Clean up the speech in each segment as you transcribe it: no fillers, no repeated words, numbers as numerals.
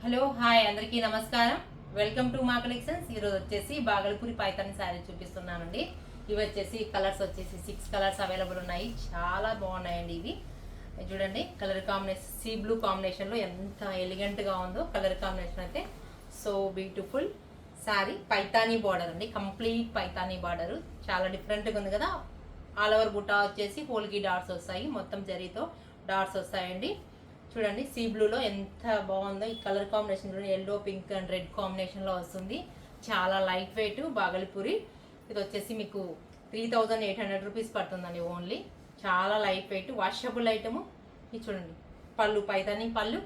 Hello hi అందరికీ నమస్కారం. Welcome to మా కలెక్షన్స్. ఈరోజు వచ్చేసి బాగల్పూరి పైతాని శారీ చూపిస్తున్నానండి. ఇవి వచ్చేసి కలర్స్ వచ్చేసి 6 కలర్స్ అవైలబుల్ ఉన్నాయి. చాలా బాగున్నాయండి. ఇవి చూడండి, కలర్ కాంబినేషన్ సీ బ్లూ కాంబినేషన్లో ఎంత ఎలిగెంట్గా ఉందో కలర్ కాంబినేషన్ అయితే. So beautiful sari, Paithani border అండి, కంప్లీట్ పైతానీ బార్డర్. చాలా డిఫరెంట్గా ఉంది కదా. ఆల్ ఓవర్ బుట్టా వచ్చేసి పోల్కి డాట్స్ వస్తాయి, మొత్తం జరీతో డాట్స్ వస్తాయండి. చూడండి సీ బ్లూలో ఎంత బాగుందో ఈ కలర్ కాంబినేషన్. చూడండి, ఎల్లో పింక్ అండ్ రెడ్ కాంబినేషన్లో వస్తుంది. చాలా లైట్ వెయిట్ బాగల్పూరి. ఇది వచ్చేసి మీకు 3800 రూపీస్ పడుతుందండి ఓన్లీ. చాలా లైట్ వెయిట్ వాషబుల్ ఐటము. ఇది చూడండి, పళ్ళు పైతాని పళ్ళు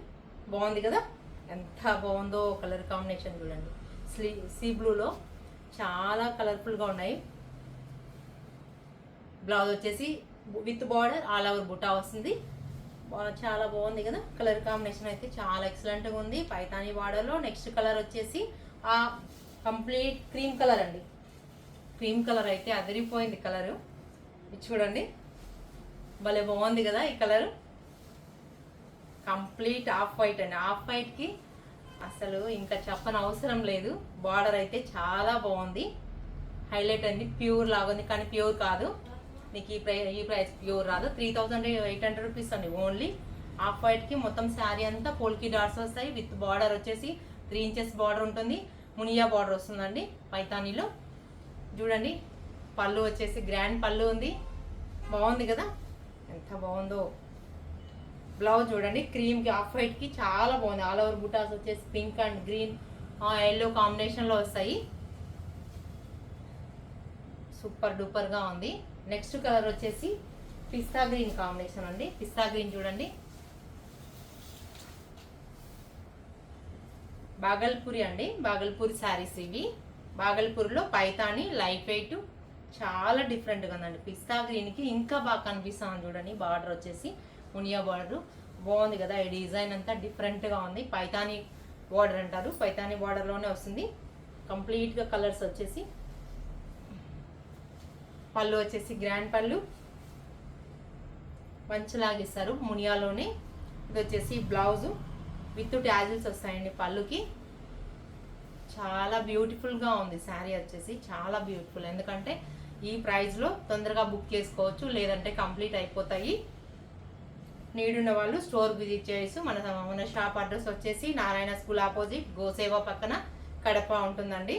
బాగుంది కదా, ఎంత బాగుందో కలర్ కాంబినేషన్. చూడండి సీ బ్లూలో చాలా కలర్ఫుల్గా ఉన్నాయి. బ్లౌజ్ వచ్చేసి విత్ బార్డర్ ఆల్ ఓవర్ బుటా వస్తుంది. చాలా బాగుంది కదా కలర్ కాంబినేషన్ అయితే, చాలా ఎక్సలెంట్గా ఉంది పైతానీ బార్డర్లో. నెక్స్ట్ కలర్ వచ్చేసి ఆ కంప్లీట్ క్రీమ్ కలర్ అండి. క్రీమ్ కలర్ అయితే అదిరిపోయింది కలరు. ఇది చూడండి, భలే బాగుంది కదా ఈ కలర్. కంప్లీట్ ఆఫ్ వైట్ అండి. ఆఫ్ వైట్కి అసలు ఇంకా చెప్పని అవసరం లేదు. బార్డర్ అయితే చాలా బాగుంది, హైలైట్ అండి. ప్యూర్ లాగా ఉంది కానీ ప్యూర్ కాదు. మీకు ఈ ప్రైస్ ప్యూర్ రాదు. 3800 రూపీస్ అండి ఓన్లీ. ఆఫ్ వైట్కి మొత్తం శారీ అంతా పోల్కి డాట్స్ వస్తాయి. విత్ బార్డర్ వచ్చేసి 3 ఇంచెస్ బార్డర్ ఉంటుంది. మునియా బార్డర్ వస్తుందండి పైతానీలో. చూడండి, పళ్ళు వచ్చేసి గ్రాండ్ పళ్ళు ఉంది. బాగుంది కదా, ఎంత బాగుందో. బ్లౌజ్ చూడండి, క్రీమ్కి ఆఫ్ వైట్కి చాలా బాగుంది. ఆల్ ఓవర్ బుటాస్ వచ్చేసి పింక్ అండ్ గ్రీన్ ఎల్లో కాంబినేషన్లో వస్తాయి. సూపర్ డూపర్గా ఉంది. నెక్స్ట్ కలర్ వచ్చేసి పిస్తా గ్రీన్ కాంబినేషన్ అండి. పిస్తా గ్రీన్ చూడండి, బాగల్పూరి అండి, బాగల్పూరి శారీస్ ఇవి. బాగల్పూరిలో పైతాని లైట్ వెయిట్ చాలా డిఫరెంట్గా ఉందండి. పిస్తా గ్రీన్కి ఇంకా బాగా కనిపిస్తాను. చూడండి, బార్డర్ వచ్చేసి మునియా బార్డర్ బాగుంది కదా. ఈ డిజైన్ అంతా డిఫరెంట్గా ఉంది. పైతాని బార్డర్ అంటారు, పైతాని బార్డర్లోనే వస్తుంది. కంప్లీట్గా కలర్స్ వచ్చేసి పళ్ళు వచ్చేసి గ్రాండ్ పళ్ళు మంచిలాగా ఇస్తారు మునియాలోనే. ఇది వచ్చేసి బ్లౌజు విత్ ట్యాజిల్స్ వస్తాయండి పళ్ళుకి. చాలా బ్యూటిఫుల్గా ఉంది శారీ వచ్చేసి, చాలా బ్యూటిఫుల్. ఎందుకంటే ఈ ప్రైస్లో తొందరగా బుక్ చేసుకోవచ్చు, లేదంటే కంప్లీట్ అయిపోతాయి. నీడున్న వాళ్ళు స్టోర్ విజిట్ చేయొచ్చు. మన షాప్ అడ్రస్ వచ్చేసి నారాయణ స్కూల్ ఆపోజిట్ గోసేవ పక్కన కడప ఉంటుందండి.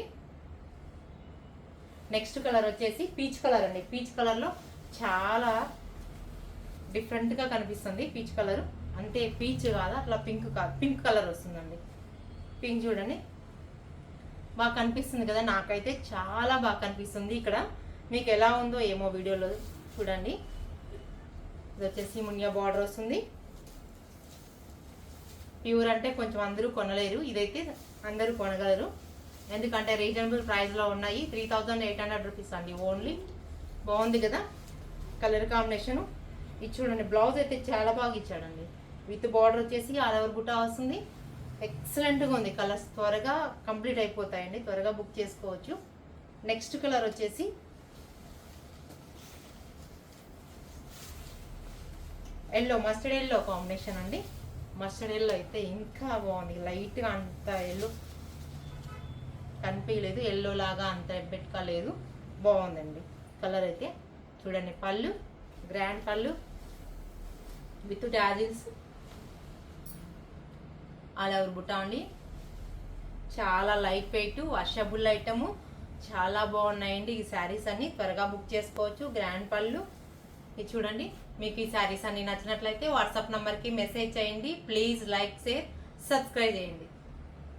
నెక్స్ట్ కలర్ వచ్చేసి పీచ్ కలర్ అండి. పీచ్ కలర్లో చాలా డిఫరెంట్గా కనిపిస్తుంది. పీచ్ కలర్ అంటే పీచ్ కాదు, అట్లా పింక్ కాదు, పింక్ కలర్ వస్తుందండి. పింక్ చూడండి, బాగా కనిపిస్తుంది కదా. నాకైతే చాలా బాగా కనిపిస్తుంది. ఇక్కడ మీకు ఎలా ఉందో ఏమో వీడియోలో చూడండి. ఇది వచ్చేసి మునియా బార్డర్ వస్తుంది. ప్యూర్ అంటే కొంచెం అందరూ కొనలేరు, ఇదైతే అందరూ కొనగలరు. ఎందుకంటే రీజనబుల్ ప్రైస్లో ఉన్నాయి. 3800 రూపీస్ అండి ఓన్లీ. బాగుంది కదా కలర్ కాంబినేషను. ఇది చూడండి, బ్లౌజ్ అయితే చాలా బాగా ఇచ్చాడండి. విత్ బార్డర్ వచ్చేసి ఆల్ ఓవర్ బుటా వస్తుంది. ఎక్సలెంట్గా ఉంది. కలర్స్ త్వరగా కంప్లీట్ అయిపోతాయండి, త్వరగా బుక్ చేసుకోవచ్చు. నెక్స్ట్ కలర్ వచ్చేసి ఎల్లో, మస్టర్డ్ ఎల్లో కాంబినేషన్ అండి. మస్టర్డ్ ఎల్లో అయితే ఇంకా బాగుంది. లైట్గా అంత ఎల్లో కనిపించలేదు, ఎల్లో లాగా అంత ఎబ్బెట్గా లేదు, బాగుందండి కలర్ అయితే. చూడండి, పళ్ళు గ్రాండ్ పళ్ళు విత్ డాజిల్స్ ఆల్ ఓవర్ బుటా అండి. చాలా లైట్ వెయిట్ వాషబుల్ ఐటము. చాలా బాగున్నాయండి ఈ శారీస్ అన్ని, త్వరగా బుక్ చేసుకోవచ్చు. గ్రాండ్ పళ్ళు. ఇది చూడండి, మీకు ఈ శారీస్ అన్ని నచ్చినట్లయితే వాట్సాప్ నెంబర్కి మెసేజ్ చేయండి. ప్లీజ్ లైక్, షేర్, సబ్స్క్రైబ్ చేయండి.